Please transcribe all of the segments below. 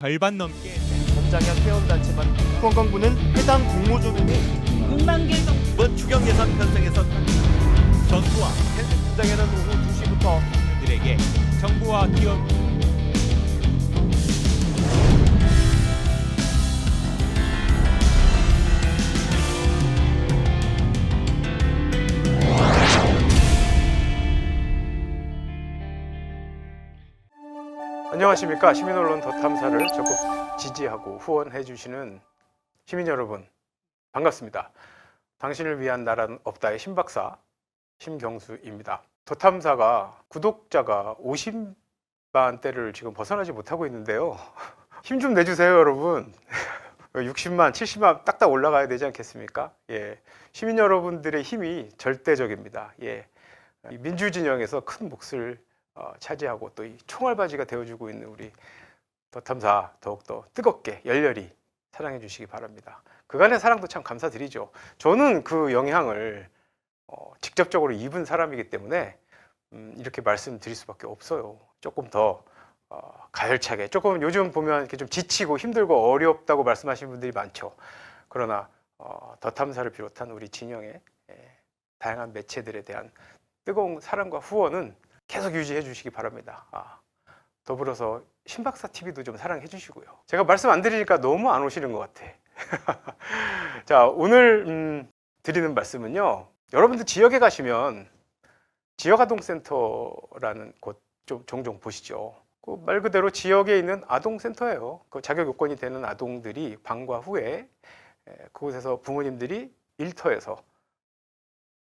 절반 넘게 전장현 회원단체만 후원광부는 해당 공모조명에 6만 개 정도. 이번 추경 예산 편성에서 전투와 전장에는 오후 2시부터 들에게 정부와 기업 안녕하십니까. 시민언론 더 탐사를 적극 지지하고 후원해 주시는 시민 여러분, 반갑습니다. 당신을 위한 나라는 없다의 신박사 심경수입니다. 더 탐사가 구독자가 50만대를 지금 벗어나지 못하고 있는데요. 힘 좀 내주세요, 여러분. 60만, 70만 딱딱 올라가야 되지 않겠습니까? 예, 시민 여러분들의 힘이 절대적입니다. 예, 이 민주진영에서 큰 몫을 차지하고 또 이 총알바지가 되어주고 있는 우리 더 탐사 더욱더 뜨겁게 열렬히 사랑해 주시기 바랍니다. 그간의 사랑도 참 감사드리죠. 저는 그 영향을 직접적으로 입은 사람이기 때문에 이렇게 말씀드릴 수밖에 없어요. 조금 더 가열차게, 조금 요즘 보면 이렇게 좀 지치고 힘들고 어렵다고 말씀하시는 분들이 많죠. 그러나 더 탐사를 비롯한 우리 진영의 다양한 매체들에 대한 뜨거운 사랑과 후원은 계속 유지해 주시기 바랍니다. 더불어서 신박사 TV도 좀 사랑해 주시고요. 제가 말씀 안 드리니까 너무 안 오시는 것 같아. 자, 오늘 드리는 말씀은요, 여러분들 지역에 가시면 지역아동센터라는 곳 좀 종종 보시죠. 그 말 그대로 지역에 있는 아동센터예요. 그 자격 요건이 되는 아동들이 방과 후에 그곳에서 부모님들이 일터에서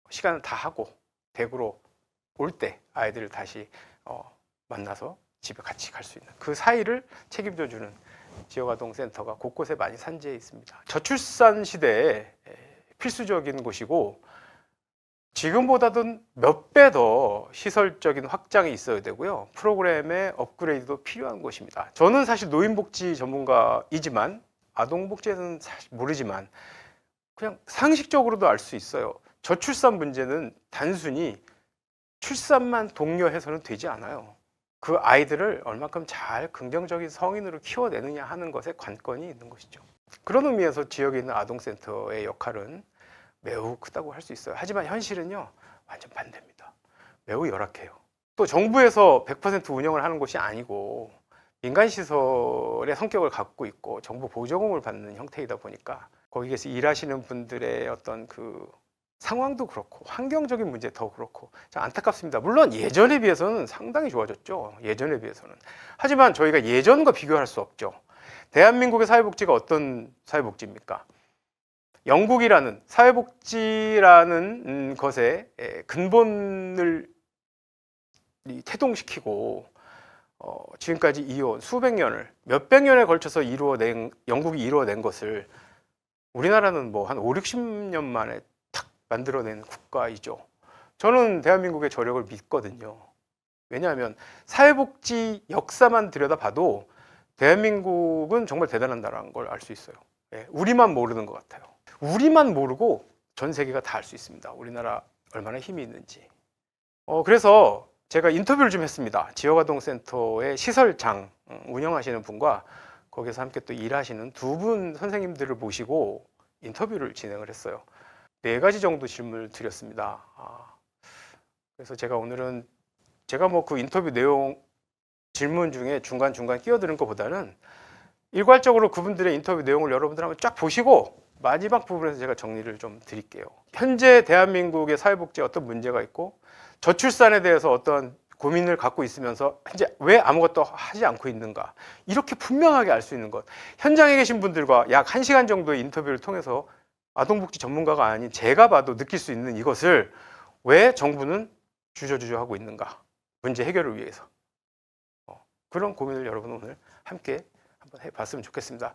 시간을 다 하고 댁으로 올 때 아이들을 다시 만나서 집에 같이 갈 수 있는 그 사이를 책임져 주는 지역아동센터가 곳곳에 많이 산재해 있습니다. 저출산 시대에 필수적인 곳이고 지금보다도 몇 배 더 시설적인 확장이 있어야 되고요. 프로그램의 업그레이드도 필요한 곳입니다. 저는 사실 노인복지 전문가이지만 아동복지에는 사실 모르지만 그냥 상식적으로도 알 수 있어요. 저출산 문제는 단순히 출산만 독려해서는 되지 않아요. 그 아이들을 얼마큼 잘 긍정적인 성인으로 키워내느냐 하는 것에 관건이 있는 것이죠. 그런 의미에서 지역에 있는 아동센터의 역할은 매우 크다고 할 수 있어요. 하지만 현실은요, 완전 반대입니다. 매우 열악해요. 또 정부에서 100% 운영을 하는 곳이 아니고 민간시설의 성격을 갖고 있고 정부 보조금을 받는 형태이다 보니까 거기에서 일하시는 분들의 어떤 그 상황도 그렇고 환경적인 문제 더 그렇고 참 안타깝습니다. 물론 예전에 비해서는 상당히 좋아졌죠. 예전에 비해서는. 하지만 저희가 예전과 비교할 수 없죠. 대한민국의 사회복지가 어떤 사회복지입니까? 영국이라는 사회복지라는 것의 근본을 태동시키고 지금까지 이어온 수백 년을 몇백 년에 걸쳐서 영국이 이루어낸 것을 우리나라는 뭐 한 5, 60년 만에 만들어낸 국가이죠. 저는 대한민국의 저력을 믿거든요. 왜냐하면 사회복지 역사만 들여다봐도 대한민국은 정말 대단한 나라인 걸 알 수 있어요. 우리만 모르는 것 같아요. 우리만 모르고 전 세계가 다 알 수 있습니다. 우리나라 얼마나 힘이 있는지. 그래서 제가 인터뷰를 좀 했습니다. 지역아동센터의 시설장 운영하시는 분과 거기서 함께 또 일하시는 두 분 선생님들을 모시고 인터뷰를 진행을 했어요. 4가지 정도 질문을 드렸습니다. 그래서 제가 오늘은 제가 뭐 그 인터뷰 내용 질문 중에 중간중간 끼어드는 것보다는 일괄적으로 그분들의 인터뷰 내용을 여러분들 한번 쫙 보시고 마지막 부분에서 제가 정리를 좀 드릴게요. 현재 대한민국의 사회복지에 어떤 문제가 있고 저출산에 대해서 어떤 고민을 갖고 있으면서 현재 왜 아무것도 하지 않고 있는가, 이렇게 분명하게 알 수 있는 것, 현장에 계신 분들과 약 1시간 정도의 인터뷰를 통해서 아동복지 전문가가 아닌 제가 봐도 느낄 수 있는 이것을 왜 정부는 주저주저 하고 있는가, 문제 해결을 위해서 그런 고민을 여러분 오늘 함께 한번 해봤으면 좋겠습니다.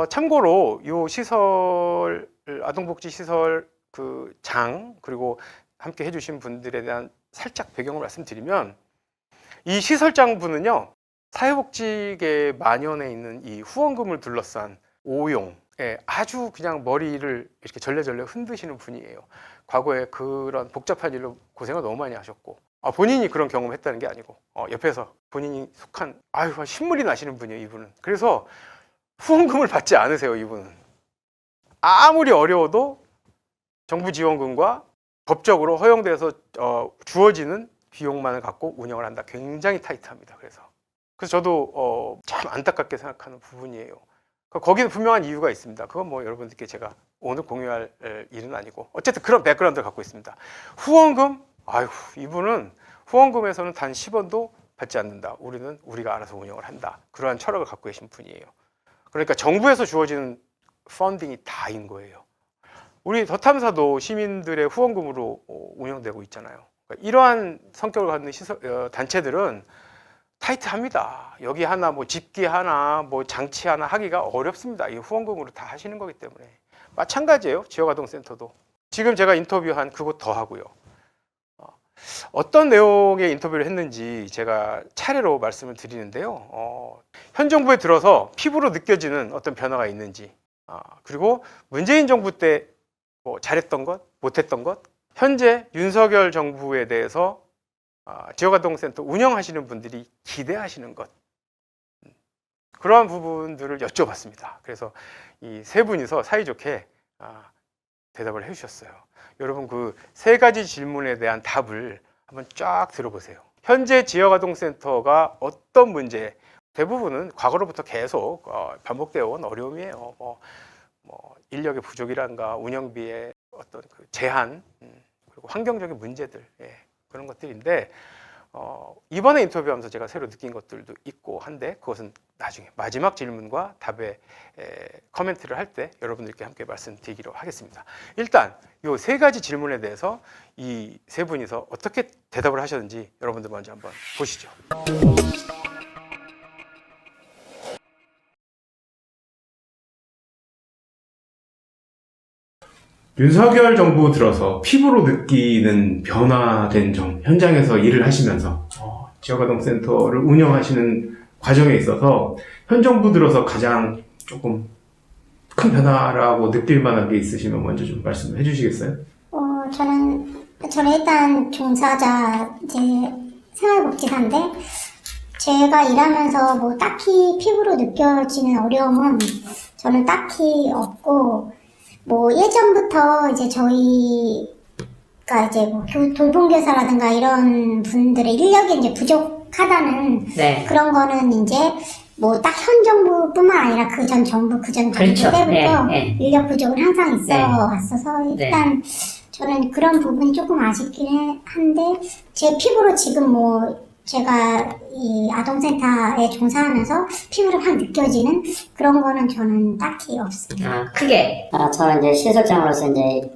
참고로 이 시설, 아동복지 시설 그 장, 그리고 함께 해주신 분들에 대한 살짝 배경을 말씀드리면, 이 시설장 분은요, 사회복지계 만연해 있는 이 후원금을 둘러싼 오용, 아주 그냥 머리를 이렇게 절레절레 흔드시는 분이에요. 과거에 그런 복잡한 일로 고생을 너무 많이 하셨고, 본인이 그런 경험을 했다는 게 아니고 옆에서 본인이 속한 신물이 나시는 분이에요, 이분은. 그래서 후원금을 받지 않으세요, 이분은. 아무리 어려워도 정부 지원금과 법적으로 허용돼서 주어지는 비용만을 갖고 운영을 한다. 굉장히 타이트합니다. 그래서 저도 참 안타깝게 생각하는 부분이에요. 거기는 분명한 이유가 있습니다. 그건 뭐 여러분들께 제가 오늘 공유할 일은 아니고 어쨌든 그런 백그라운드를 갖고 있습니다. 후원금? 이분은 후원금에서는 단 10원도 받지 않는다. 우리는 우리가 알아서 운영을 한다. 그러한 철학을 갖고 계신 분이에요. 그러니까 정부에서 주어지는 펀딩이 다인 거예요. 우리 더 탐사도 시민들의 후원금으로 운영되고 있잖아요. 그러니까 이러한 성격을 갖는 단체들은 타이트합니다. 여기 하나, 뭐 집기 하나, 뭐 장치 하나 하기가 어렵습니다. 이 후원금으로 다 하시는 거기 때문에. 마찬가지예요. 지역아동센터도. 지금 제가 인터뷰한 그곳 더 하고요. 어떤 내용의 인터뷰를 했는지 제가 차례로 말씀을 드리는데요. 현 정부에 들어서 피부로 느껴지는 어떤 변화가 있는지, 그리고 문재인 정부 때 뭐 잘했던 것, 못했던 것, 현재 윤석열 정부에 대해서 지역아동센터 운영하시는 분들이 기대하시는 것, 그러한 부분들을 여쭤봤습니다. 그래서 이 세 분이서 사이좋게 대답을 해주셨어요. 여러분 그 세 가지 질문에 대한 답을 한번 쫙 들어보세요. 현재 지역아동센터가 어떤 문제, 대부분은 과거로부터 계속 반복되어 온 어려움이에요. 뭐 인력의 부족이란가, 운영비의 어떤 그 제한, 그리고 환경적인 문제들, 그런 것들인데 이번에 인터뷰하면서 제가 새로 느낀 것들도 있고 한데 그것은 나중에 마지막 질문과 답에 코멘트를 할 때 여러분들께 함께 말씀드리기로 하겠습니다. 일단 이 세 가지 질문에 대해서 이 세 분이서 어떻게 대답을 하셨는지 여러분들 먼저 한번 보시죠. 윤석열 정부 들어서 피부로 느끼는 변화된 점, 현장에서 일을 하시면서 지역아동센터를 운영하시는 과정에 있어서 현 정부 들어서 가장 조금 큰 변화라고 느낄 만한 게 있으시면 먼저 좀 말씀해 주시겠어요? 저는 일단 종사자 이제 생활복지사인데 제가 일하면서 뭐 딱히 피부로 느껴지는 어려움은 저는 딱히 없고, 뭐 예전부터 이제 저희가 이제 뭐 돌봄교사라든가 이런 분들의 인력이 이제 부족하다는 그런 거는 이제 뭐 딱 현 정부뿐만 아니라 그전 정부 그전 그렇죠. 때부터 인력 부족은 항상 있어 왔어서 일단 저는 그런 부분이 조금 아쉽긴 한데 제 피부로 지금 뭐 제가 이 아동센터에 종사하면서 피부로 확 느껴지는 그런 거는 저는 딱히 없습니다. 크게. 저는 이제 실속장으로서 이제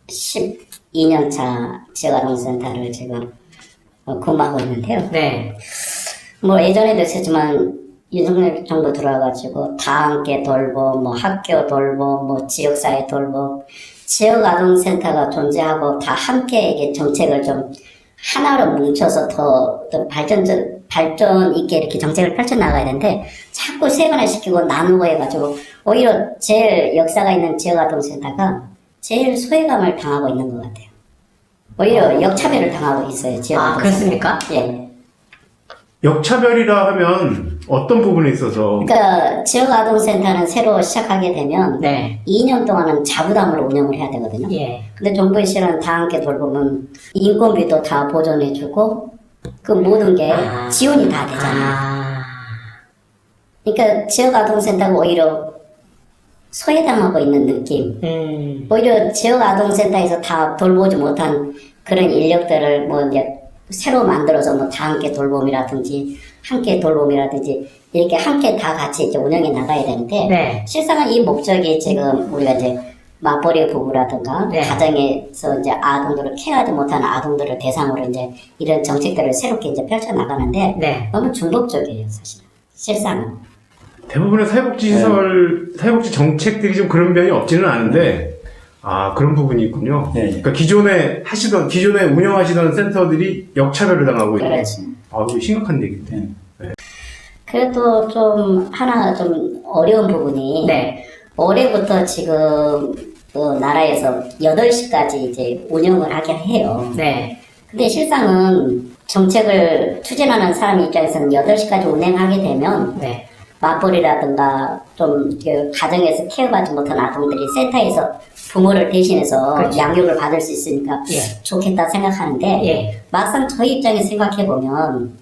12년 차 지역아동센터를 지금 근무하고 있는데요. 뭐 예전에도 있었지만 윤석열 정부 들어와가지고 다 함께 돌봄, 뭐 학교 돌봄, 뭐 지역사회 돌봄, 지역아동센터가 존재하고 다 함께 이게 정책을 좀 하나로 뭉쳐서 더 발전 있게 이렇게 정책을 펼쳐나가야 되는데 자꾸 세분화시키고 나누고 해가지고 오히려 제일 역사가 있는 지역아동센터가 제일 소외감을 당하고 있는 것 같아요. 오히려 역차별을 당하고 있어요. 지역아동센터. 그렇습니까? 예. 역차별이라 하면 어떤 부분에 있어서? 그러니까 지역아동센터는 새로 시작하게 되면 2년 동안은 자부담으로 운영을 해야 되거든요. 근데 정부의 실은 다 함께 돌보면 인건비도 다 보존해주고 그 모든 게 지원이 다 되잖아요. 그러니까 지역아동센터가 오히려 소외당하고 있는 느낌. 오히려 지역아동센터에서 다 돌보지 못한 그런 인력들을 뭐 이제 새로 만들어서 뭐 다 함께 돌봄이라든지 이렇게 함께 다 같이 이제 운영해 나가야 되는데 실상은 이 목적이 지금 우리가 이제 맞벌이 부부라든가 가정에서 이제 아동들을 케어하지 못하는 아동들을 대상으로 이제 이런 정책들을 새롭게 이제 펼쳐 나가는데 너무 중독적이에요, 사실은. 실상은. 대부분의 사회복지시설, 사회복지 정책들이 좀 그런 면이 없지는 않은데, 그런 부분이 있군요. 그러니까 기존에 운영하시던 센터들이 역차별을 당하고 있고. 그렇지. 이거 심각한 얘기인데. 그래도 좀 하나 좀 어려운 부분이 올해부터 지금 그 나라에서 8시까지 이제 운영을 하게 해요. 근데 실상은 정책을 추진하는 사람 입장에서는 8시까지 운행하게 되면 맞벌이라든가 좀 가정에서 케어받지 못한 아동들이 센터에서 부모를 대신해서 양육을 받을 수 있으니까 좋겠다 생각하는데 막상 저희 입장에서 생각해보면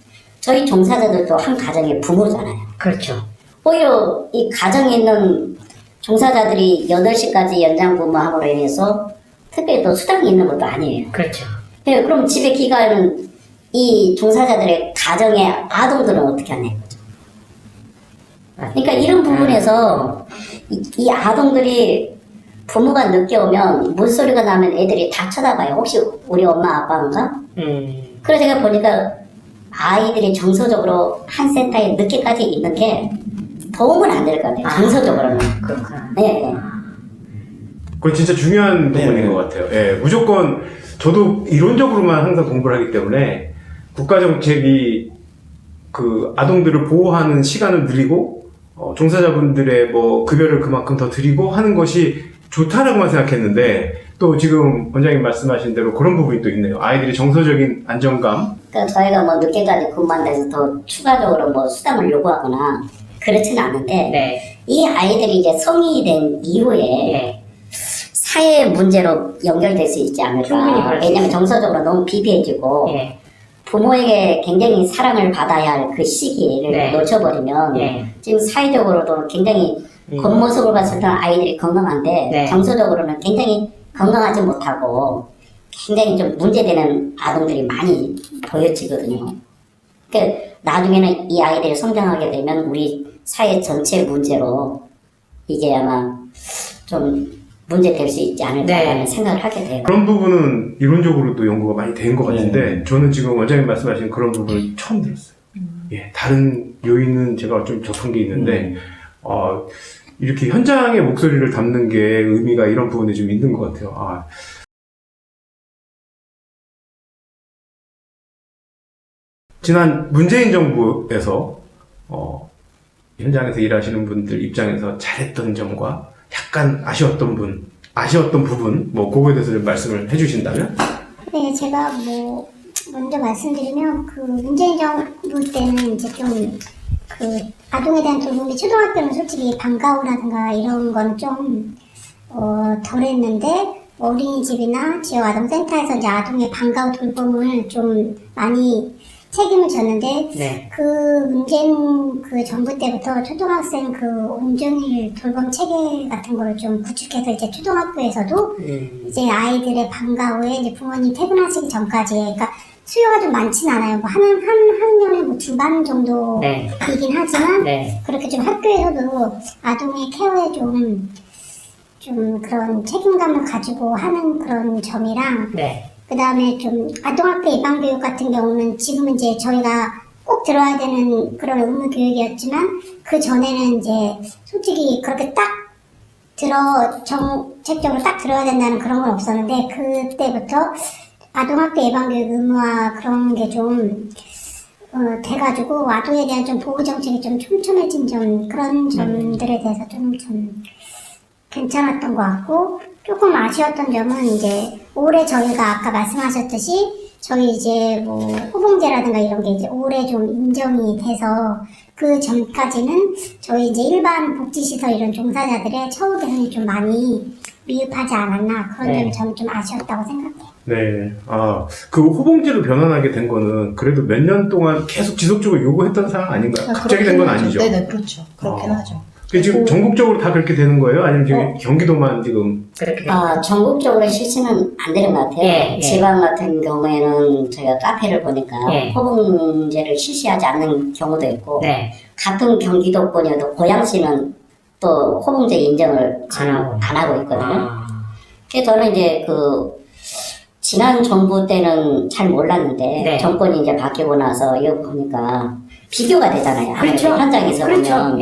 저희 종사자들도 한 가정의 부모잖아요. 그렇죠. 오히려 이 가정에 있는 종사자들이 8시까지 연장 근무함으로 인해서 특별히 또 수당이 있는 것도 아니에요. 그렇죠. 네, 그럼 집에 귀가하는 이 종사자들의 가정의 아동들은 어떻게 하냐 이거죠. 그러니까 이런 부분에서 이 아동들이 부모가 늦게 오면 문소리가 나면 애들이 다 쳐다봐요. 혹시 우리 엄마 아빠인가? 그래서 제가 보니까 아이들이 정서적으로 한 센터에 늦게까지 있는 게 도움은 안 될 것 같아요. 정서적으로는. 그렇구나. 네. 그건 진짜 중요한 부분인 네. 것 같아요. 예, 무조건 저도 이론적으로만 항상 공부를 하기 때문에 국가정책이 그 아동들을 보호하는 시간을 늘리고 종사자분들의 뭐 급여를 그만큼 더 드리고 하는 것이 좋다라고만 생각했는데 또 지금 원장님 말씀하신 대로 그런 부분이 또 있네요. 아이들이 정서적인 안정감. 그러니까 저희가 뭐 늦게까지 근무한다고 해서 더 추가적으로 뭐 수당을 요구하거나 그렇지는 않은데 이 아이들이 이제 성인이 된 이후에 사회 문제로 연결될 수 있지 않을까. 왜냐면 정서적으로 너무 비비해지고 부모에게 굉장히 사랑을 받아야 할 그 시기를 놓쳐버리면 지금 사회적으로도 굉장히 겉모습을 봤을 때는 아이들이 건강한데 정서적으로는 굉장히 건강하지 못하고 굉장히 좀 문제되는 아동들이 많이 보여지거든요. 그러니까 나중에는 이 아이들이 성장하게 되면 우리 사회 전체 문제로 이게 아마 좀 문제될 수 있지 않을까라는 생각을 하게 돼요. 그런 부분은 이론적으로도 연구가 많이 된 것 같은데 저는 지금 원장님 말씀하신 그런 부분을 처음 들었어요. 예, 다른 요인은 제가 좀 접한 게 있는데 이렇게 현장의 목소리를 담는 게 의미가 이런 부분에 좀 있는 것 같아요. 지난 문재인 정부에서 현장에서 일하시는 분들 입장에서 잘했던 점과 약간 아쉬웠던 부분, 뭐 그거에 대해서 좀 말씀을 해주신다면? 네, 제가 뭐 먼저 말씀드리면 그 문재인 정부 때는 이제 좀 그 아동에 대한 돌봄이 초등학교는 솔직히 방과후라든가 이런 건 좀 덜했는데 어린이집이나 지역 아동센터에서 이제 아동의 방과후 돌봄을 좀 많이 책임을 졌는데 그 문재인 그 정부 때부터 초등학생 그 온종일 돌봄 체계 같은 거를 좀 구축해서 이제 초등학교에서도 이제 아이들의 방과후에 이제 부모님 퇴근하시기 전까지 그러니까 수요가 좀 많진 않아요. 뭐 한 학년에 뭐 2반 정도이긴 하지만 그렇게 좀 학교에서도 아동의 케어에 좀 그런 책임감을 가지고 하는 그런 점이랑 그 다음에 좀 아동학대 예방교육 같은 경우는 지금은 이제 저희가 꼭 들어야 되는 그런 의무 교육이었지만 그 전에는 이제 솔직히 그렇게 딱 정책적으로 딱 들어야 된다는 그런 건 없었는데 그때부터 아동학대 예방교육 의무화 그런 게 좀 돼가지고 아동에 대한 좀 보호 정책이 좀 촘촘해진 점 그런 점들에 대해서 좀 괜찮았던 것 같고 조금 아쉬웠던 점은 이제 올해 저희가 아까 말씀하셨듯이 저희 이제 뭐 호봉제라든가 이런 게 이제 올해 좀 인정이 돼서 그 전까지는 저희 이제 일반 복지시설 이런 종사자들의 처우 개선이 좀 많이 미흡하지 않았나 그런 점이 저는 좀 아쉬웠다고 생각해요. 네. 그 호봉제로 변환하게 된 거는 그래도 몇 년 동안 계속 지속적으로 요구했던 사항 아닌가요? 갑자기 된 건 아니죠? 네네, 그렇죠. 그렇긴 하죠. 지금 전국적으로 다 그렇게 되는 거예요? 아니면 지금 경기도만 지금? 전국적으로 실시는 안 되는 것 같아요. 지방 같은 경우에는 저희가 카페를 보니까 호봉제를 실시하지 않는 경우도 있고 같은 경기도권이어도 고양시는 또 호봉제 인정을 안 하고 있거든요. 그래서 저는 이제 지난 정부 때는 잘 몰랐는데 정권이 이제 바뀌고 나서 이거 보니까 비교가 되잖아요. 현장에서 보면.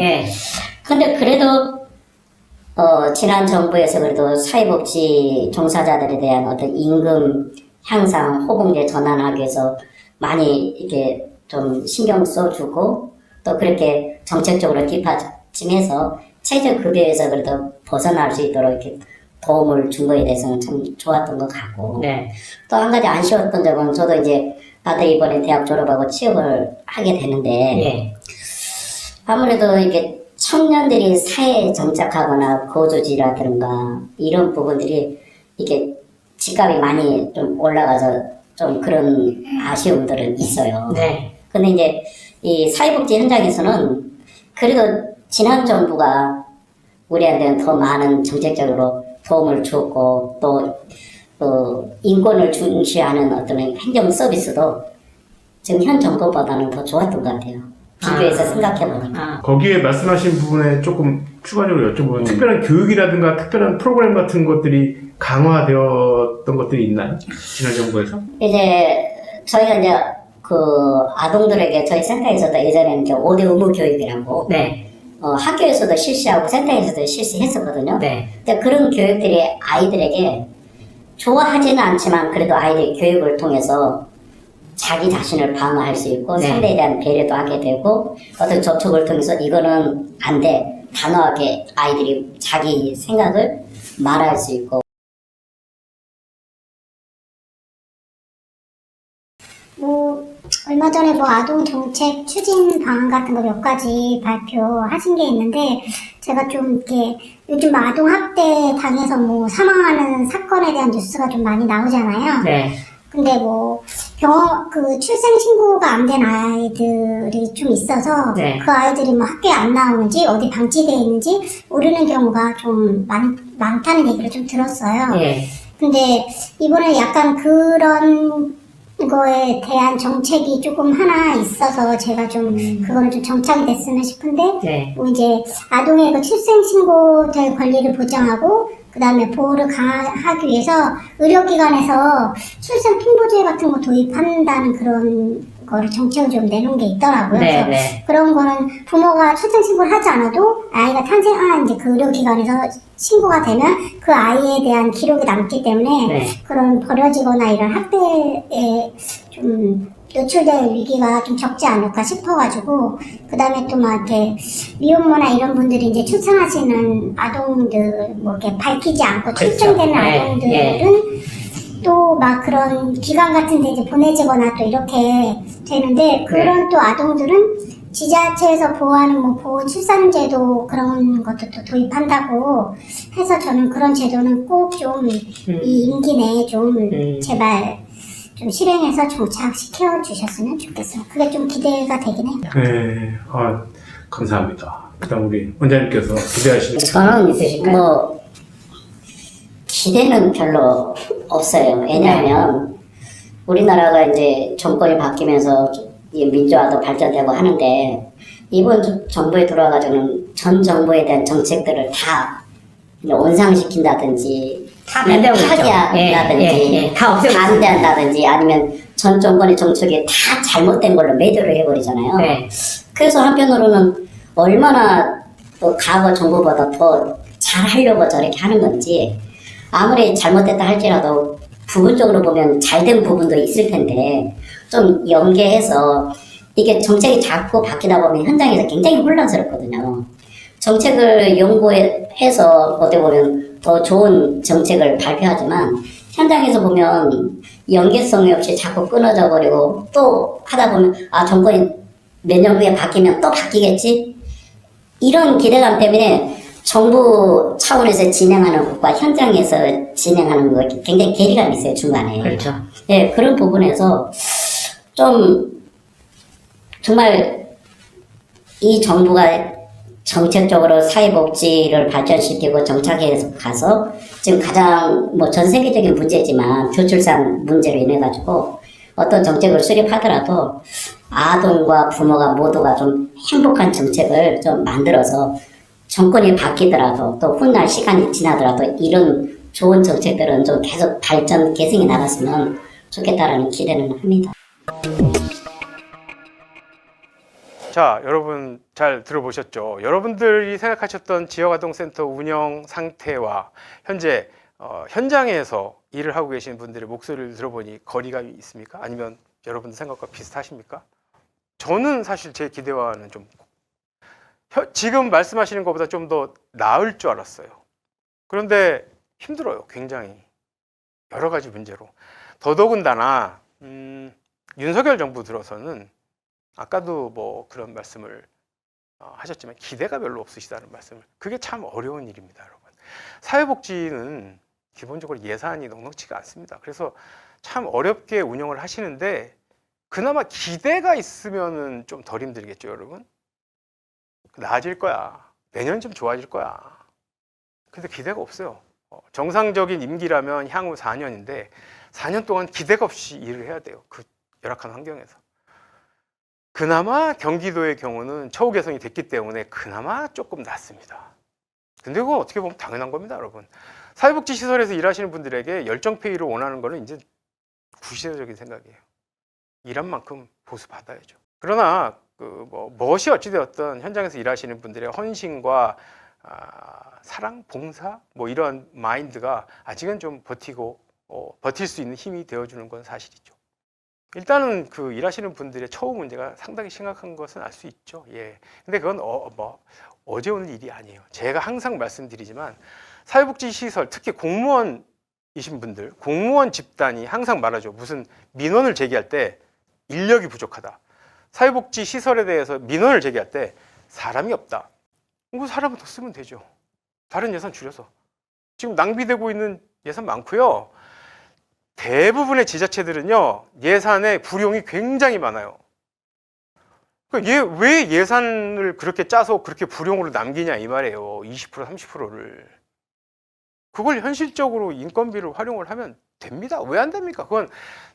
근데 그래도 지난 정부에서 그래도 사회복지 종사자들에 대한 어떤 임금 향상, 호봉제 전환하기 위해서 많이 이렇게 좀 신경 써주고 또 그렇게 정책적으로 뒷받침해서 최저급여에서 그래도 벗어날 수 있도록 이렇게 도움을 준 거에 대해서는 참 좋았던 것 같고 또 한 가지 아쉬웠던 점은 저도 이제 아들이 이번에 대학 졸업하고 취업을 하게 되는데 아무래도 이게 청년들이 사회에 정착하거나 거주지라든가 이런 부분들이 이게 집값이 많이 좀 올라가서 좀 그런 아쉬움들은 있어요. 근데 이제 이 사회복지 현장에서는 그래도 지난 정부가 우리한테는 더 많은 정책적으로 도움을 줬고 또 인권을 중시하는 어떤 행정 서비스도 지금 현 정부보다는 더 좋았던 것 같아요. 비교해서 생각해보니까. 거기에 말씀하신 부분에 조금 추가적으로 여쭤보면 특별한 교육이라든가 특별한 프로그램 같은 것들이 강화되었던 것들이 있나요? 지난 정부에서? 이제 저희가 이제 그 아동들에게 저희 센터에서도 예전에는 이제 5대 의무 교육이라고 학교에서도 실시하고 센터에서도 실시했었거든요. 근데 그런 교육들이 아이들에게 좋아하지는 않지만 그래도 아이들이 교육을 통해서 자기 자신을 방어할 수 있고 상대에 대한 배려도 하게 되고 어떤 접촉을 통해서 이거는 안 돼 단호하게 아이들이 자기 생각을 말할 수 있고 얼마 전에 아동 정책 추진 방안 같은 거 몇 가지 발표하신 게 있는데, 제가 좀 이렇게 요즘 아동 학대 당해서 사망하는 사건에 대한 뉴스가 좀 많이 나오잖아요. 근데 출생 신고가 안 된 아이들이 좀 있어서 그 아이들이 학교에 안 나오는지 어디 방치되어 있는지 모르는 경우가 좀 많다는 얘기를 좀 들었어요. 근데 이번에 약간 그런 거에 대한 정책이 조금 하나 있어서 제가 좀 그거는 좀 정착이 됐으면 싶은데 이제 아동의 그 출생 신고될 권리를 보장하고 그 다음에 보호를 강화하기 위해서 의료기관에서 출생 통보제 같은 거 도입한다는 그런 거를 정책을 좀 내놓은 게 있더라고요. 그래서 그런 거는 부모가 출생 신고를 하지 않아도 아이가 탄생한 이제 그 의료기관에서 신고가 되면 그 아이에 대한 기록이 남기 때문에 그런 버려지거나 이런 학대에 좀 노출될 위기가 좀 적지 않을까 싶어가지고 그 다음에 또 이렇게 미혼모나 이런 분들이 이제 출산하시는 아동들 이렇게 밝히지 않고 출생되는 아동들은 또 그런 기관 같은 데 이제 보내지거나 또 이렇게 되는데 그런 또 아동들은 지자체에서 보호하는 보호 출산제도 그런 것도 또 도입한다고 해서 저는 그런 제도는 꼭 좀 이 임기 내에 좀 제발 좀 실행해서 정착시켜 주셨으면 좋겠어요. 그게 좀 기대가 되긴 해요. 네, 감사합니다. 그다음 우리 원장님께서 기대하시는 저는 기대는 별로 없어요. 왜냐하면 우리나라가 이제 정권이 바뀌면서 민주화도 발전되고 하는데 이번 정부에 들어와가지고는 전 정부에 대한 정책들을 다 온상시킨다든지 파기한다든지 반대한다든지 아니면 전 정권의 정책이 다 잘못된 걸로 매도를 해버리잖아요. 그래서 한편으로는 얼마나 또 과거 정부보다 더 잘하려고 저렇게 하는 건지 아무리 잘못됐다 할지라도 부분적으로 보면 잘된 부분도 있을 텐데 좀 연계해서 이게 정책이 자꾸 바뀌다 보면 현장에서 굉장히 혼란스럽거든요. 정책을 연구해서 어떻게 보면 더 좋은 정책을 발표하지만 현장에서 보면 연계성이 없이 자꾸 끊어져 버리고 또 하다 보면 정권이 몇 년 후에 바뀌면 또 바뀌겠지? 이런 기대감 때문에 정부 차원에서 진행하는 것과 현장에서 진행하는 것 굉장히 괴리감이 있어요, 중간에. 그렇죠. 네, 그런 부분에서 좀 정말 이 정부가 정책적으로 사회복지를 발전시키고 정착해서 가서 지금 가장 전 세계적인 문제지만 저출산 문제로 인해 가지고 어떤 정책을 수립하더라도 아동과 부모가 모두가 좀 행복한 정책을 좀 만들어서 정권이 바뀌더라도 또 훗날 시간이 지나더라도 이런 좋은 정책들은 좀 계속 발전 계승이 나갔으면 좋겠다라는 기대는 합니다. 자, 여러분 잘 들어보셨죠? 여러분들이 생각하셨던 지역아동센터 운영 상태와 현재 현장에서 일을 하고 계신 분들의 목소리를 들어보니 거리감이 있습니까? 아니면 여러분들 생각과 비슷하십니까? 저는 사실 제 기대와는 좀 지금 말씀하시는 것보다 좀 더 나을 줄 알았어요. 그런데 힘들어요. 굉장히 여러 가지 문제로. 더더군다나 윤석열 정부 들어서는 아까도 뭐 그런 말씀을 하셨지만 기대가 별로 없으시다는 말씀을, 그게 참 어려운 일입니다, 여러분. 사회복지는 기본적으로 예산이 넉넉치가 않습니다. 그래서 참 어렵게 운영을 하시는데 그나마 기대가 있으면은 좀 덜 힘들겠죠, 여러분. 나아질 거야. 내년쯤 좋아질 거야. 근데 기대가 없어요. 정상적인 임기라면 향후 4년인데 4년 동안 기대가 없이 일을 해야 돼요. 그 열악한 환경에서. 그나마 경기도의 경우는 처우 개선이 됐기 때문에 그나마 조금 낫습니다. 근데 그건 어떻게 보면 당연한 겁니다, 여러분. 사회복지 시설에서 일하시는 분들에게 열정페이를 원하는 거는 이제 구시대적인 생각이에요. 일한 만큼 보수 받아야죠. 그러나 무엇이 어찌되었든 현장에서 일하시는 분들의 헌신과 사랑, 봉사 뭐 이런 마인드가 아직은 좀 버틸 수 있는 힘이 되어주는 건 사실이죠. 일단은 그 일하시는 분들의 처우 문제가 상당히 심각한 것은 알 수 있죠. 예. 근데 그건 어제 오늘 일이 아니에요. 제가 항상 말씀드리지만 사회복지 시설, 특히 공무원이신 분들, 공무원 집단이 항상 말하죠. 무슨 민원을 제기할 때 인력이 부족하다. 사회복지 시설에 대해서 민원을 제기할 때 사람이 없다. 그 사람을 더 쓰면 되죠. 다른 예산 줄여서. 지금 낭비되고 있는 예산 많고요. 대부분의 지자체들은요, 예산에 불용이 굉장히 많아요. 그러니까 왜 예산을 그렇게 짜서 그렇게 불용으로 남기냐 이 말이에요. 20%, 30%를. 그걸 현실적으로 인건비를 활용을 하면 됩니다. 왜 안 됩니까? 그건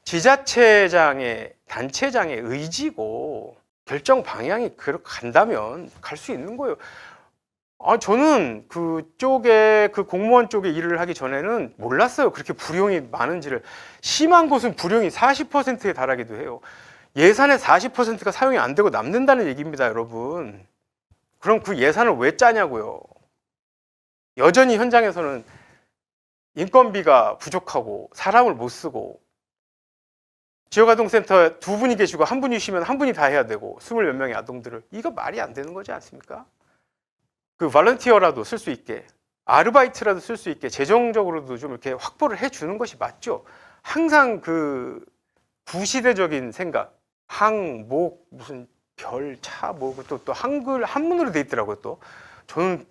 지자체장의, 단체장의 의지고 결정 방향이 그렇게 간다면 갈 수 있는 거예요. 저는 그쪽에, 그 공무원 쪽에 일을 하기 전에는 몰랐어요. 그렇게 불용이 많은지를. 심한 곳은 불용이 40%에 달하기도 해요. 예산의 40%가 사용이 안 되고 남는다는 얘기입니다, 여러분. 그럼 그 예산을 왜 짜냐고요. 여전히 현장에서는 인건비가 부족하고 사람을 못 쓰고 지역아동센터에 2분이 계시고 1분이 쉬면 1분이 다 해야 되고 20몇 명의 아동들을, 이거 말이 안 되는 거지 않습니까? 그 발런티어라도 쓸 수 있게, 아르바이트라도 쓸 수 있게 재정적으로도 좀 이렇게 확보를 해주는 것이 맞죠. 항상 그 구시대적인 생각, 항, 목, 무슨 별, 차, 뭐 또 한문으로 돼 있더라고요. 또 저는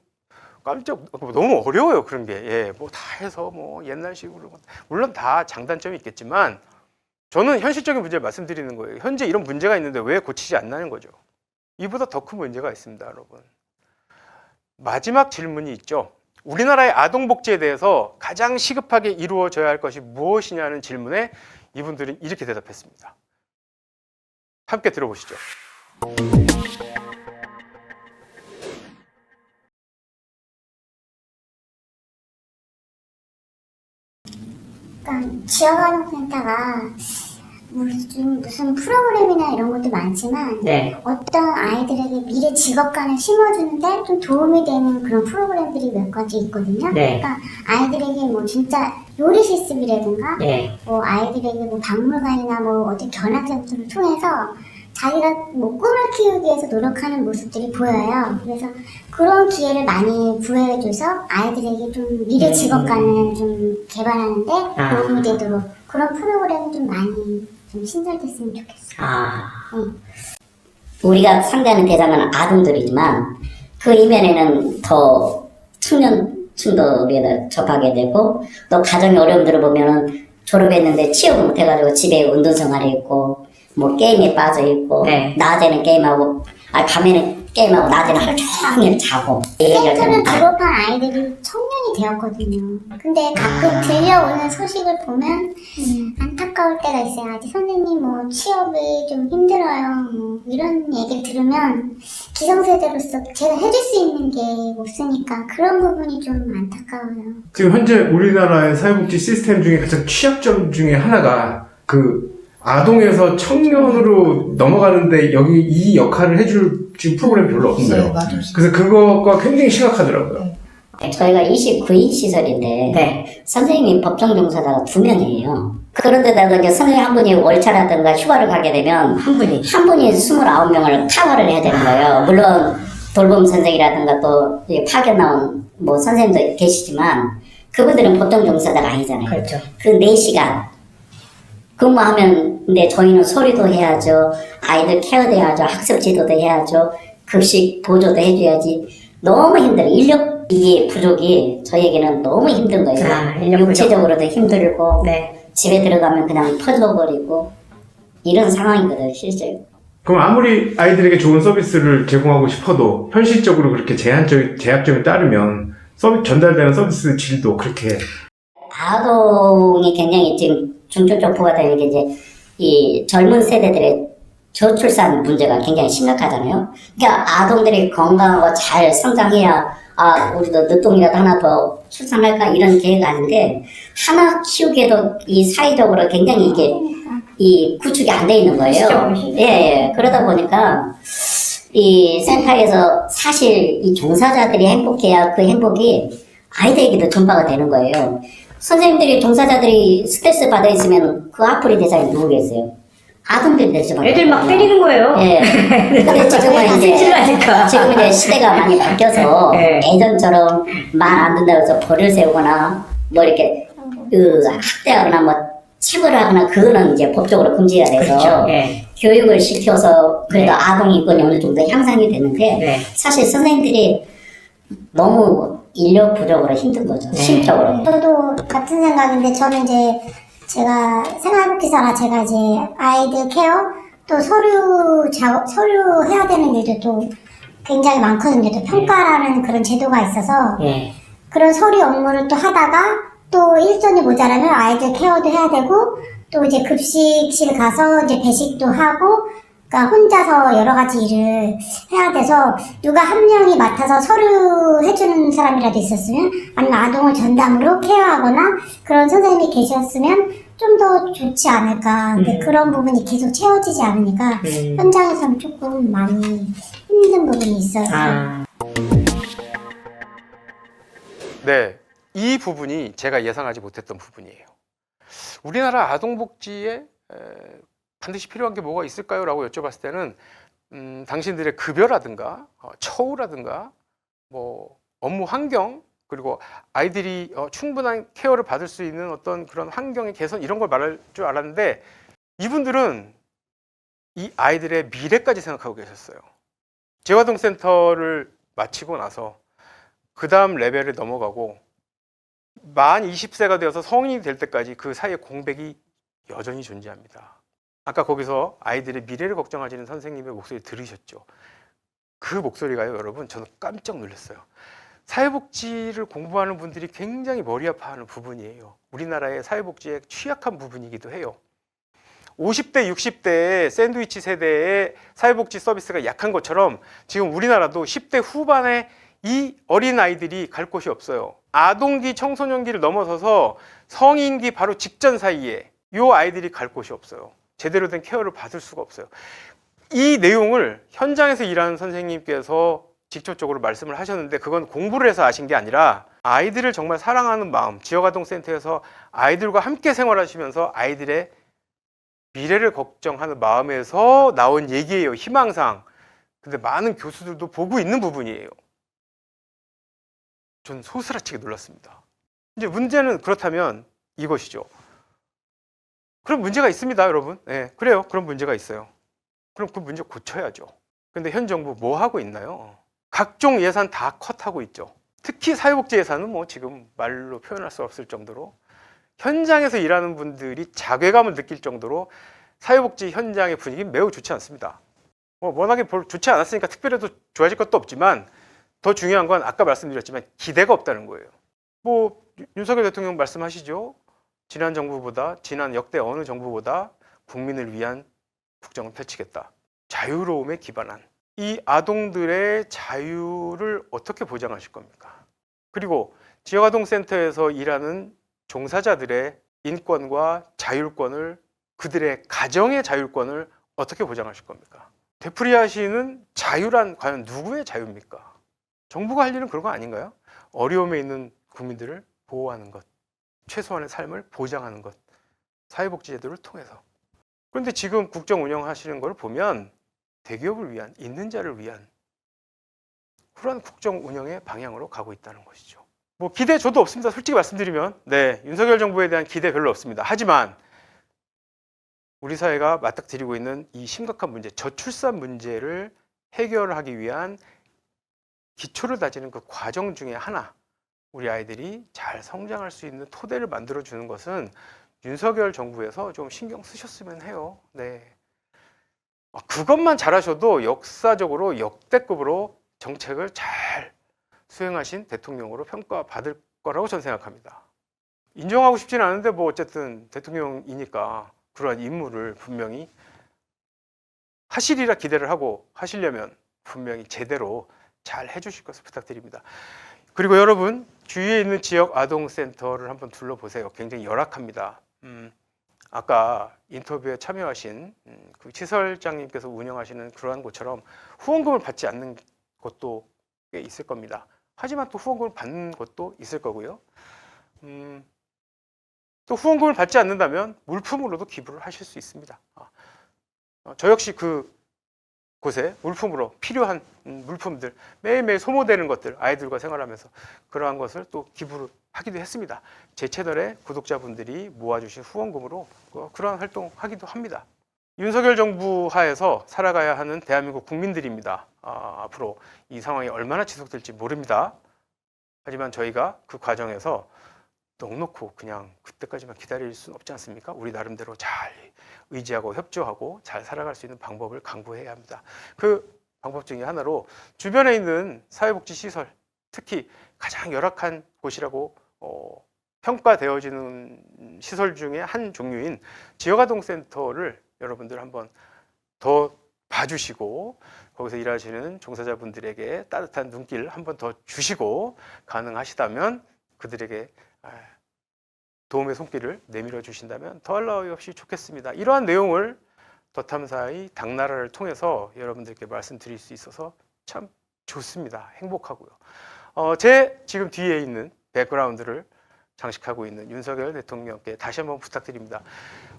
깜짝, 너무 어려워요, 그런 게. 예, 뭐 다 해서 뭐 옛날식으로, 물론 다 장단점이 있겠지만 저는 현실적인 문제를 말씀드리는 거예요. 현재 이런 문제가 있는데 왜 고치지 않나는 거죠. 이보다 더 큰 문제가 있습니다, 여러분. 마지막 질문이 있죠. 우리나라의 아동복지에 대해서 가장 시급하게 이루어져야 할 것이 무엇이냐는 질문에 이분들은 이렇게 대답했습니다. 함께 들어보시죠. 그러니까 지역아동센터가 무슨 프로그램이나 이런 것도 많지만 어떤 아이들에게 미래 직업관을 심어주는데 좀 도움이 되는 그런 프로그램들이 몇 가지 있거든요. 그러니까 아이들에게 뭐 진짜 요리 실습이라든가 뭐 아이들에게 뭐 박물관이나 뭐 어디 견학센터를 통해서 자기가 뭐 꿈을 키우기 위해서 노력하는 모습들이 보여요. 그래서 그런 기회를 많이 부여해줘서 아이들에게 좀 미래 직업관을 좀 개발하는데 도움이 되도록 그런 프로그램 좀 많이 좀 신설됐으면 좋겠어요. 우리가 상대하는 대상은 아동들이지만 그 이면에는 더 청년층도 우리가 접하게 되고 또 가정의 어려움들을 보면은 졸업했는데 취업을 못해가지고 집에 운동생활이 있고 뭐 게임에 빠져 있고 낮에는 게임하고 밤에는 게임하고 낮에는 하루 종일 자고. 센터를 졸업한 아이들이 청년이 되었거든요. 근데 가끔 들려오는 소식을 보면 안타까울 때가 있어요. 아직 선생님 뭐 취업이 좀 힘들어요. 뭐 이런 얘기를 들으면 기성세대로서 제가 해줄 수 있는 게 없으니까 그런 부분이 좀 안타까워요. 지금 현재 우리나라의 사회복지 시스템 중에 가장 취약점 중에 하나가 그 아동에서 청년으로 넘어가는데 여기 이 역할을 해줄 지금 프로그램이 별로 없어요. 그래서 그거가 굉장히 심각하더라고요. 저희가 29인 시설인데 선생님이 법정 종사자가 2명이에요. 그런데다가 이제 선생님 한 분이 월차라든가 휴가를 가게 되면 한 분이 29명을 커버를 해야 되는 거예요. 물론 돌봄 선생이라든가 또 파견 나온 뭐 선생님도 계시지만 그분들은 보통 종사자가 아니잖아요. 그렇죠. 그 4시간 근무하면 근데 저희는 서류도 해야죠. 아이들 케어도 해야죠. 학습 지도도 해야죠. 급식 보조도 해줘야지. 너무 힘들어요. 인력이 부족이 저희에게는 너무 힘든 거예요. 인력 부족. 육체적으로도 힘들고 네. 집에 들어가면 그냥 터져버리고 이런 상황이거든요. 실제로. 그럼 아무리 아이들에게 좋은 서비스를 제공하고 싶어도 현실적으로 그렇게 제약점이 따르면 전달되는 서비스 질도 그렇게 아동이 굉장히 지금 중증적부가 되는 게 이제 이 젊은 세대들의 저출산 문제가 굉장히 심각하잖아요. 그러니까 아동들이 건강하고 잘 성장해야 우리도 늦둥이라도 하나 더 출산할까 이런 계획이 아닌데 하나 키우기에도 이 사회적으로 굉장히 이게 이 구축이 안 돼 있는 거예요. 예. 그러다 보니까 이 센터에서 사실 이 종사자들이 행복해야 그 행복이 아이들에게도 전파가 되는 거예요. 선생님들이 종사자들이 스트레스 받아 있으면 그 앞으로 대상이 누구겠어요? 아동들이 되죠. 애들 막 때리는 거예요. 예. 근데 지금은 지금 이제 시대가 많이 바뀌어서 네. 예전처럼 말 안 듣는다고 해서 벌을 세우거나 뭐 이렇게 학대하거나 뭐 체벌을 하거나 그거는 이제 법적으로 금지가 돼서 그렇죠. 예. 교육을 시켜서 그래도 네. 아동 인권이 어느 정도 향상이 되는데 네. 사실 선생님들이 너무 인력 부족으로 힘든 거죠. 네. 심적으로. 저도 같은 생각인데 저는 이제 제가 생활복지사라 제가 이제 아이들 케어 또 서류 해야 되는 일도 또 굉장히 많거든요. 또 평가라는 그런 제도가 있어서 예. 그런 서류 업무를 또 하다가 또 일손이 모자라면 아이들 케어도 해야 되고 또 이제 급식실 가서 이제 배식도 하고 그러니까 혼자서 여러 가지 일을 해야 돼서 누가 한 명이 맡아서 서류 해주는 사람이라도 있었으면 아니면 아동을 전담으로 케어하거나 그런 선생님이 계셨으면 좀 더 좋지 않을까. 근데 그런 부분이 계속 채워지지 않으니까 현장에서는 조금 많이 힘든 부분이 있어요. 네, 이 부분이 제가 예상하지 못했던 부분이에요. 우리나라 아동복지에 반드시 필요한 게 뭐가 있을까요? 라고 여쭤봤을 때는 당신들의 급여라든가 처우라든가 뭐 업무 환경 그리고 아이들이 충분한 케어를 받을 수 있는 어떤 그런 환경의 개선 이런 걸 말할 줄 알았는데 이분들은 이 아이들의 미래까지 생각하고 계셨어요. 재활동센터를 마치고 나서 그 다음 레벨을 넘어가고 만 20세가 되어서 성인이 될 때까지 그 사이에 공백이 여전히 존재합니다. 아까 거기서 아이들의 미래를 걱정하시는 선생님의 목소리 들으셨죠? 그 목소리가요, 여러분, 저는 깜짝 놀랐어요. 사회복지를 공부하는 분들이 굉장히 머리 아파하는 부분이에요. 우리나라의 사회복지의 취약한 부분이기도 해요. 50대, 60대의 샌드위치 세대의 사회복지 서비스가 약한 것처럼 지금 우리나라도 10대 후반에 이 어린 아이들이 갈 곳이 없어요. 아동기, 청소년기를 넘어서서 성인기 바로 직전 사이에 이 아이들이 갈 곳이 없어요. 제대로 된 케어를 받을 수가 없어요. 이 내용을 현장에서 일하는 선생님께서 직접적으로 말씀을 하셨는데 그건 공부를 해서 아신 게 아니라 아이들을 정말 사랑하는 마음, 지역아동센터에서 아이들과 함께 생활하시면서 아이들의 미래를 걱정하는 마음에서 나온 얘기예요. 희망상. 근데 많은 교수들도 보고 있는 부분이에요. 전 소스라치게 놀랐습니다. 이제 문제는 그렇다면 이것이죠. 그럼 문제가 있습니다, 여러분. 네, 그래요. 그런 문제가 있어요. 그럼 그 문제 고쳐야죠. 근데 현 정부 뭐 하고 있나요? 각종 예산 다 컷하고 있죠. 특히 사회복지 예산은 뭐 지금 말로 표현할 수 없을 정도로 현장에서 일하는 분들이 자괴감을 느낄 정도로 사회복지 현장의 분위기는 매우 좋지 않습니다. 워낙에 좋지 않았으니까 특별히 더 좋아질 것도 없지만 더 중요한 건 아까 말씀드렸지만 기대가 없다는 거예요. 뭐 윤석열 대통령 말씀하시죠. 지난 정부보다 지난 역대 어느 정부보다 국민을 위한 국정을 펼치겠다. 자유로움에 기반한 이 아동들의 자유를 어떻게 보장하실 겁니까? 그리고 지역아동센터에서 일하는 종사자들의 인권과 자율권을 그들의 가정의 자율권을 어떻게 보장하실 겁니까? 되풀이하시는 자유란 과연 누구의 자유입니까? 정부가 할 일은 그런 거 아닌가요? 어려움에 있는 국민들을 보호하는 것, 최소한의 삶을 보장하는 것, 사회복지제도를 통해서. 그런데 지금 국정 운영하시는 걸 보면 대기업을 위한, 있는 자를 위한 그런 국정 운영의 방향으로 가고 있다는 것이죠. 뭐 기대 저도 없습니다. 솔직히 말씀드리면. 네, 윤석열 정부에 대한 기대 별로 없습니다. 하지만 우리 사회가 맞닥뜨리고 있는 이 심각한 문제, 저출산 문제를 해결하기 위한 기초를 다지는 그 과정 중에 하나, 우리 아이들이 잘 성장할 수 있는 토대를 만들어주는 것은 윤석열 정부에서 좀 신경 쓰셨으면 해요. 네. 그것만 잘하셔도 역사적으로 역대급으로 정책을 잘 수행하신 대통령으로 평가받을 거라고 저는 생각합니다. 인정하고 싶지는 않은데 뭐 어쨌든 대통령이니까 그러한 임무를 분명히 하시리라 기대를 하고 하시려면 분명히 제대로 잘 해주실 것을 부탁드립니다. 그리고 여러분 주위에 있는 지역 아동센터를 한번 둘러보세요. 굉장히 열악합니다. 아까 인터뷰에 참여하신 그 시설장님께서 운영하시는 그러한 곳처럼 후원금을 받지 않는 곳도 꽤 있을 겁니다. 하지만 또 후원금을 받는 곳도 있을 거고요. 또 후원금을 받지 않는다면 물품으로도 기부를 하실 수 있습니다. 저 역시 그 곳에 물품으로 필요한 물품들, 매일매일 소모되는 것들, 아이들과 생활하면서 그러한 것을 또 기부를 하기도 했습니다. 제 채널에 구독자분들이 모아주신 후원금으로 그러한 활동하기도 합니다. 윤석열 정부 하에서 살아가야 하는 대한민국 국민들입니다. 앞으로 이 상황이 얼마나 지속될지 모릅니다. 하지만 저희가 그 과정에서 넉넉히 그냥 그때까지만 기다릴 수는 없지 않습니까? 우리 나름대로 잘 의지하고 협조하고 잘 살아갈 수 있는 방법을 강구해야 합니다. 그 방법 중에 하나로 주변에 있는 사회복지시설, 특히 가장 열악한 곳이라고 평가되어지는 시설 중에 한 종류인 지역아동센터를 여러분들 한번 더 봐주시고 거기서 일하시는 종사자분들에게 따뜻한 눈길 한번 더 주시고 가능하시다면 그들에게 도움의 손길을 내밀어 주신다면 더할 나위 없이 좋겠습니다. 이러한 내용을 더탐사의 당나라를 통해서 여러분들께 말씀드릴 수 있어서 참 좋습니다. 행복하고요. 제 지금 뒤에 있는 백그라운드를 장식하고 있는 윤석열 대통령께 다시 한번 부탁드립니다.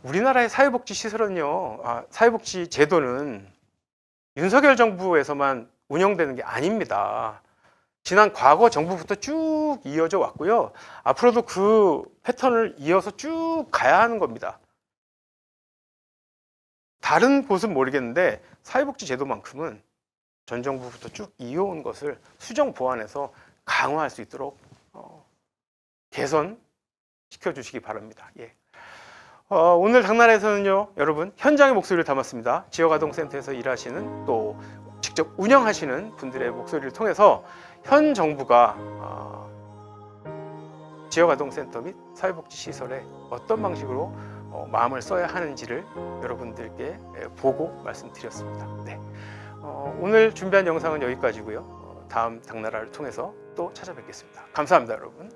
우리나라의 사회복지 시설은요, 사회복지 제도는 윤석열 정부에서만 운영되는 게 아닙니다. 지난 과거 정부부터 쭉 이어져 왔고요. 앞으로도 그 패턴을 이어서 쭉 가야 하는 겁니다. 다른 곳은 모르겠는데 사회복지 제도만큼은 전 정부부터 쭉 이어온 것을 수정 보완해서 강화할 수 있도록 개선시켜 주시기 바랍니다. 예. 오늘 당나라에서는요, 여러분 현장의 목소리를 담았습니다. 지역아동센터에서 일하시는 또 직접 운영하시는 분들의 목소리를 통해서 현 정부가 지역아동센터 및 사회복지시설에 어떤 방식으로 마음을 써야 하는지를 여러분들께 보고 말씀드렸습니다. 네. 오늘 준비한 영상은 여기까지고요. 다음 당나라를 통해서 또 찾아뵙겠습니다. 감사합니다, 여러분.